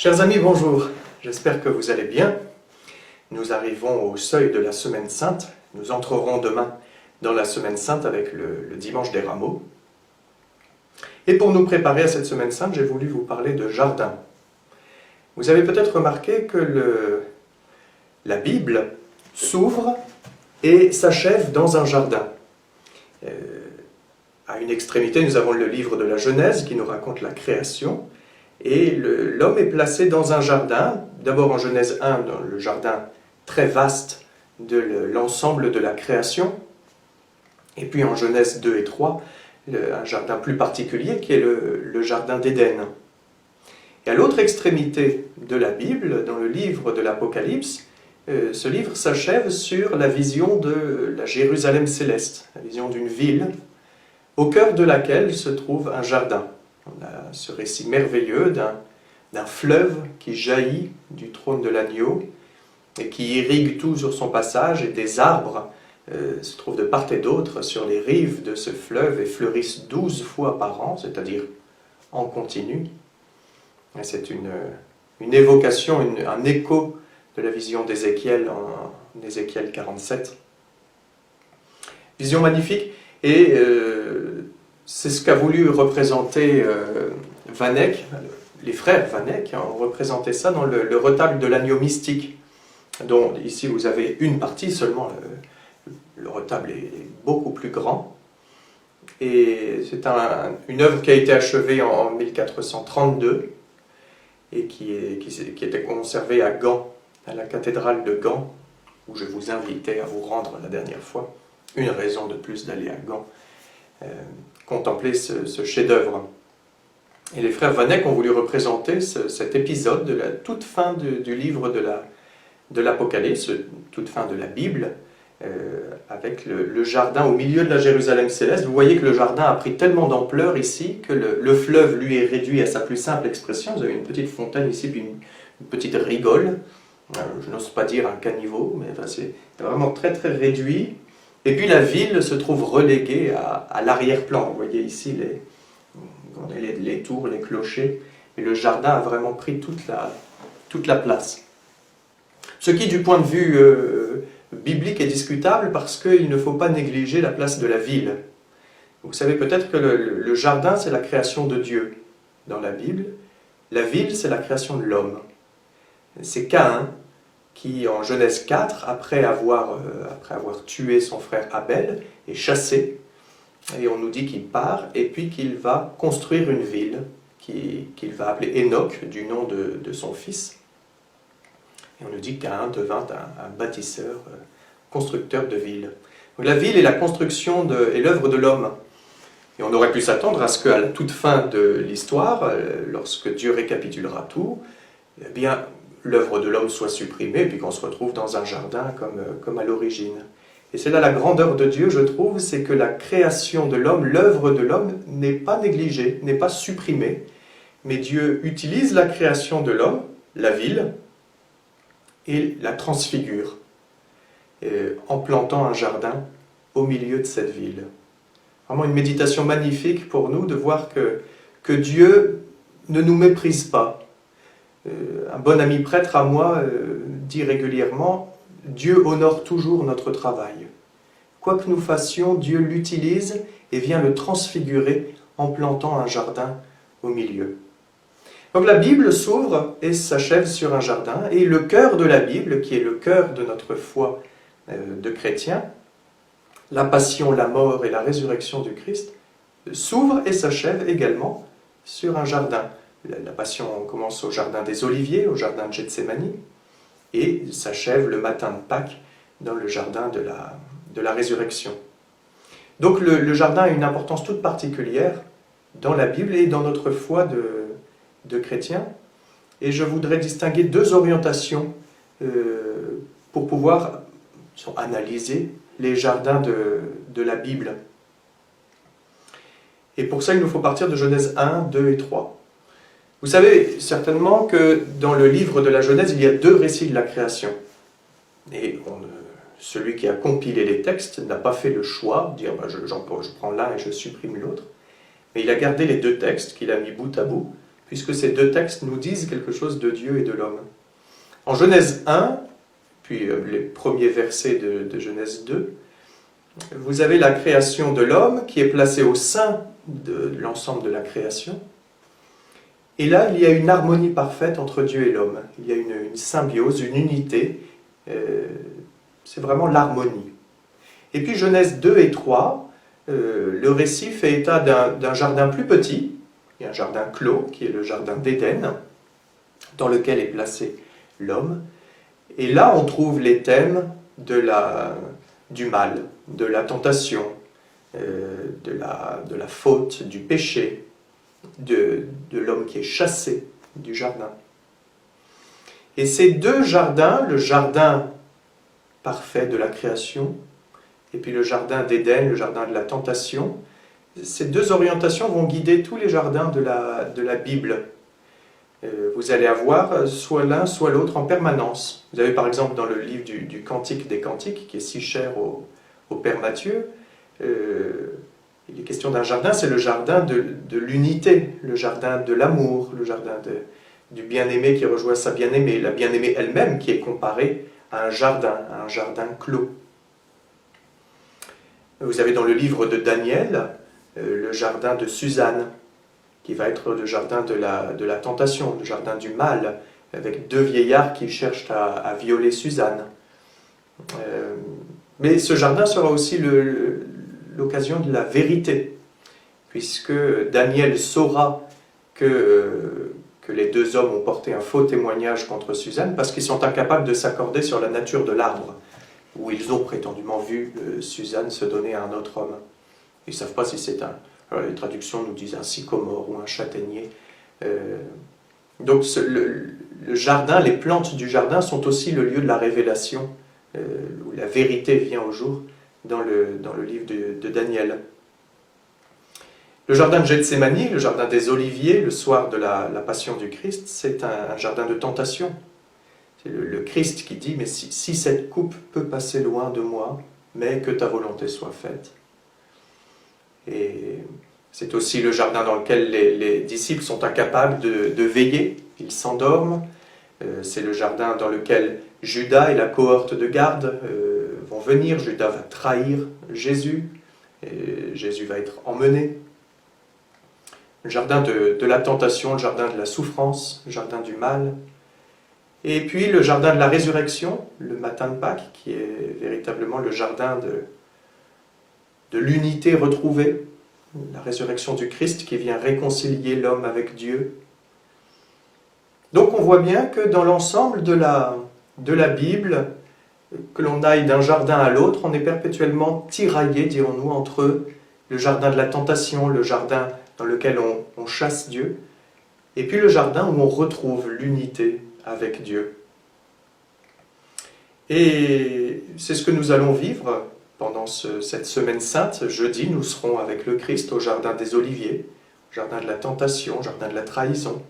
Chers amis, bonjour. J'espère que vous allez bien. Nous arrivons au seuil de la Semaine Sainte. Nous entrerons demain dans la Semaine Sainte avec le Dimanche des Rameaux. Et pour nous préparer à cette Semaine Sainte, j'ai voulu vous parler de jardin. Vous avez peut-être remarqué que la Bible s'ouvre et s'achève dans un jardin. À une extrémité, nous avons le livre de la Genèse qui nous raconte la création. Et l'homme est placé dans un jardin, d'abord en Genèse 1, dans le jardin très vaste de l'ensemble de la création, et puis en Genèse 2 et 3, un jardin plus particulier qui est le jardin d'Éden. Et à l'autre extrémité de la Bible, dans le livre de l'Apocalypse, ce livre s'achève sur la vision de la Jérusalem céleste, la vision d'une ville, au cœur de laquelle se trouve un jardin. On a ce récit merveilleux d'un fleuve qui jaillit du trône de l'agneau et qui irrigue tout sur son passage, et des arbres se trouvent de part et d'autre sur les rives de ce fleuve et fleurissent 12 fois par an, c'est-à-dire en continu. C'est une évocation, un écho de la vision d'Ézéchiel en Ézéchiel 47. Vision magnifique, et c'est ce qu'a voulu représenter Van Eyck, les frères Van Eyck ont représenté ça dans le retable de l'agneau mystique, dont ici vous avez une partie seulement. Le retable est beaucoup plus grand, et c'est une œuvre qui a été achevée en 1432 et qui était conservée à Gand, à la cathédrale de Gand, où je vous invitais à vous rendre la dernière fois. Une raison de plus d'aller à Gand. Contempler ce chef-d'œuvre. Et les frères Van Eyck ont voulu représenter cet épisode de la toute fin du livre de l'Apocalypse, toute fin de la Bible, avec le jardin au milieu de la Jérusalem céleste. Vous voyez que le jardin a pris tellement d'ampleur ici que le fleuve lui est réduit à sa plus simple expression. Vous avez une petite fontaine ici, puis une petite rigole. Je n'ose pas dire un caniveau, mais enfin, c'est vraiment très très réduit. Et puis la ville se trouve reléguée à l'arrière-plan. Vous voyez ici les tours, les clochers. Et le jardin a vraiment pris toute la place. Ce qui, du point de vue biblique, est discutable parce qu'il ne faut pas négliger la place de la ville. Vous savez peut-être que le jardin, c'est la création de Dieu dans la Bible. La ville, c'est la création de l'homme. C'est Caïn qui, en Genèse 4, après avoir tué son frère Abel, est chassé, et on nous dit qu'il part, et puis qu'il va construire une ville, qu'il va appeler Enoch, du nom de son fils. Et on nous dit que Caïn devint un bâtisseur, constructeur de villes. Donc la ville est la construction et l'œuvre de l'homme. Et on aurait pu s'attendre à ce qu'à la toute fin de l'histoire, lorsque Dieu récapitulera tout, eh bien, l'œuvre de l'homme soit supprimée, et puis qu'on se retrouve dans un jardin comme à l'origine. Et c'est là la grandeur de Dieu, je trouve, c'est que la création de l'homme, l'œuvre de l'homme, n'est pas négligée, n'est pas supprimée, mais Dieu utilise la création de l'homme, la ville, et la transfigure, en plantant un jardin au milieu de cette ville. Vraiment une méditation magnifique pour nous de voir que Dieu ne nous méprise pas. Un bon ami prêtre à moi dit régulièrement « Dieu honore toujours notre travail. Quoi que nous fassions, Dieu l'utilise et vient le transfigurer en plantant un jardin au milieu. » Donc la Bible s'ouvre et s'achève sur un jardin, et le cœur de la Bible, qui est le cœur de notre foi de chrétien, la passion, la mort et la résurrection du Christ, s'ouvre et s'achève également sur un jardin. La passion commence au jardin des Oliviers, au jardin de Gethsémani, et s'achève le matin de Pâques dans le jardin de la résurrection. Donc le jardin a une importance toute particulière dans la Bible et dans notre foi de chrétiens. Et je voudrais distinguer deux orientations pour pouvoir analyser les jardins de la Bible. Et pour ça, il nous faut partir de Genèse 1, 2 et 3. Vous savez certainement que dans le livre de la Genèse, il y a deux récits de la création. Et celui qui a compilé les textes n'a pas fait le choix de dire je prends l'un et je supprime l'autre. Mais il a gardé les deux textes qu'il a mis bout à bout. puisque ces deux textes nous disent quelque chose de Dieu et de l'homme. En Genèse 1, puis les premiers versets de Genèse 2, vous avez la création de l'homme qui est placée au sein de l'ensemble de la création. Et là, il y a une harmonie parfaite entre Dieu et l'homme. Il y a une symbiose, une unité. C'est vraiment l'harmonie. Et puis Genèse 2 et 3, le récit fait état d'un jardin plus petit, il y a un jardin clos, qui est le jardin d'Éden, dans lequel est placé l'homme. Et là, on trouve les thèmes du mal, de la tentation, de la faute, du péché, de l'homme qui est chassé du jardin. Et ces deux jardins, le jardin parfait de la création, et puis le jardin d'Éden, le jardin de la tentation, ces deux orientations vont guider tous les jardins de la Bible. Vous allez avoir soit l'un, soit l'autre en permanence. Vous avez par exemple dans le livre du Cantique des Cantiques, qui est si cher au Père Matthieu, il est question d'un jardin, c'est le jardin de l'unité, le jardin de l'amour, le jardin du bien-aimé qui rejoint sa bien-aimée, la bien-aimée elle-même qui est comparée à un jardin clos. Vous avez dans le livre de Daniel le jardin de Suzanne, qui va être le jardin de la tentation, le jardin du mal, avec deux vieillards qui cherchent à violer Suzanne. Mais ce jardin sera aussi l'occasion de la vérité, puisque Daniel saura que les deux hommes ont porté un faux témoignage contre Suzanne parce qu'ils sont incapables de s'accorder sur la nature de l'arbre, où ils ont prétendument vu Suzanne se donner à un autre homme. Ils ne savent pas si c'est alors les traductions nous disent un sycomore ou un châtaignier. Donc le jardin, les plantes du jardin sont aussi le lieu de la révélation, où la vérité vient au jour dans le livre de Daniel. Le jardin de Gethsémani, le jardin des Oliviers, le soir de la Passion du Christ, c'est un jardin de tentation. C'est le Christ qui dit « Mais si cette coupe peut passer loin de moi, mais que ta volonté soit faite. » Et c'est aussi le jardin dans lequel les disciples sont incapables de veiller, ils s'endorment. C'est le jardin dans lequel Judas et la cohorte de garde vont venir. Judas va trahir Jésus, et Jésus va être emmené. Le jardin de la tentation, le jardin de la souffrance, le jardin du mal. Et puis le jardin de la résurrection, le matin de Pâques, qui est véritablement le jardin de l'unité retrouvée, la résurrection du Christ qui vient réconcilier l'homme avec Dieu. Donc on voit bien que dans l'ensemble de la Bible, que l'on aille d'un jardin à l'autre, on est perpétuellement tiraillé, dirons-nous, entre le jardin de la tentation, le jardin dans lequel on chasse Dieu, et puis le jardin où on retrouve l'unité avec Dieu. Et c'est ce que nous allons vivre pendant cette semaine sainte. Jeudi, nous serons avec le Christ au jardin des Oliviers, au jardin de la tentation, au jardin de la trahison.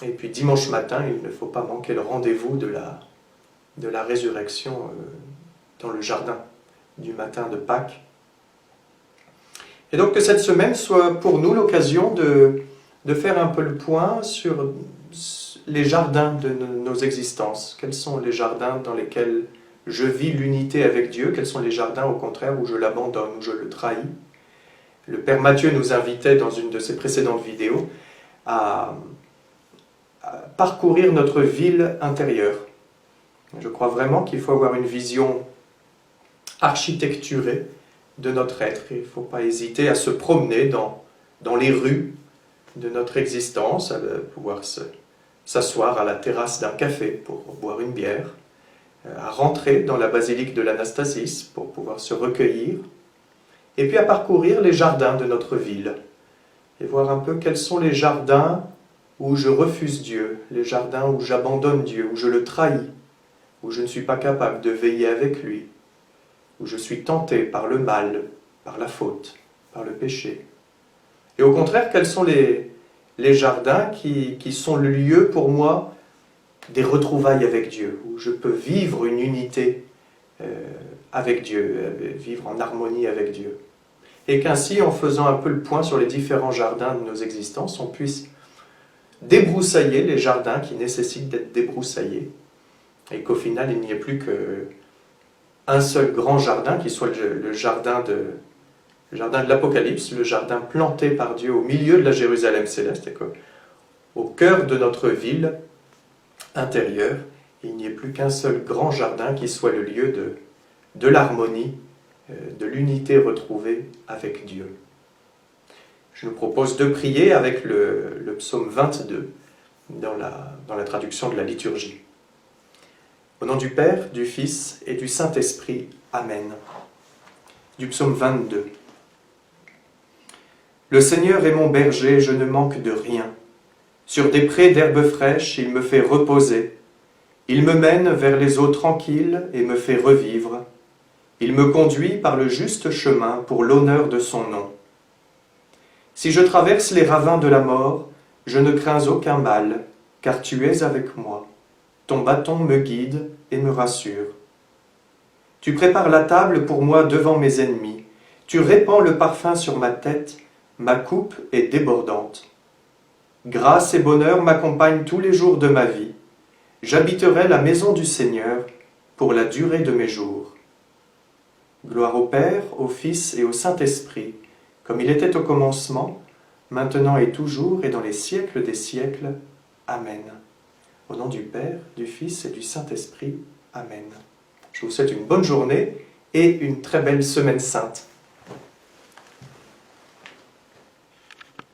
Et puis dimanche matin, il ne faut pas manquer le rendez-vous de la résurrection dans le jardin du matin de Pâques. Et donc que cette semaine soit pour nous l'occasion de faire un peu le point sur les jardins de nos existences. Quels sont les jardins dans lesquels je vis l'unité avec Dieu? Quels sont les jardins, au contraire, où je l'abandonne, où je le trahis? Le Père Matthieu nous invitait, dans une de ses précédentes vidéos, à parcourir notre ville intérieure. Je crois vraiment qu'il faut avoir une vision architecturée de notre être. Il ne faut pas hésiter à se promener dans les rues de notre existence, à pouvoir s'asseoir à la terrasse d'un café pour boire une bière, à rentrer dans la basilique de l'Anastasis pour pouvoir se recueillir, et puis à parcourir les jardins de notre ville, et voir un peu quels sont les jardins où je refuse Dieu, les jardins où j'abandonne Dieu, où je le trahis, où je ne suis pas capable de veiller avec lui, où je suis tenté par le mal, par la faute, par le péché. Et au contraire, quels sont les jardins qui sont le lieu pour moi des retrouvailles avec Dieu, où je peux vivre une unité avec Dieu, vivre en harmonie avec Dieu. Et qu'ainsi, en faisant un peu le point sur les différents jardins de nos existences, on puisse débroussailler les jardins qui nécessitent d'être débroussaillés, et qu'au final il n'y ait plus qu'un seul grand jardin qui soit le jardin de l'Apocalypse, le jardin planté par Dieu au milieu de la Jérusalem céleste, et qu'au cœur de notre ville intérieure, il n'y ait plus qu'un seul grand jardin qui soit le lieu de l'harmonie, de l'unité retrouvée avec Dieu. Je nous propose de prier avec le psaume 22 dans la traduction de la liturgie. Au nom du Père, du Fils et du Saint-Esprit. Amen. Du psaume 22. Le Seigneur est mon berger, je ne manque de rien. Sur des prés d'herbes fraîches, il me fait reposer. Il me mène vers les eaux tranquilles et me fait revivre. Il me conduit par le juste chemin pour l'honneur de son nom. Si je traverse les ravins de la mort, je ne crains aucun mal, car tu es avec moi. Ton bâton me guide et me rassure. Tu prépares la table pour moi devant mes ennemis. Tu répands le parfum sur ma tête, ma coupe est débordante. Grâce et bonheur m'accompagnent tous les jours de ma vie. J'habiterai la maison du Seigneur pour la durée de mes jours. Gloire au Père, au Fils et au Saint-Esprit, comme il était au commencement, maintenant et toujours et dans les siècles des siècles. Amen. Au nom du Père, du Fils et du Saint-Esprit. Amen. Je vous souhaite une bonne journée et une très belle semaine sainte.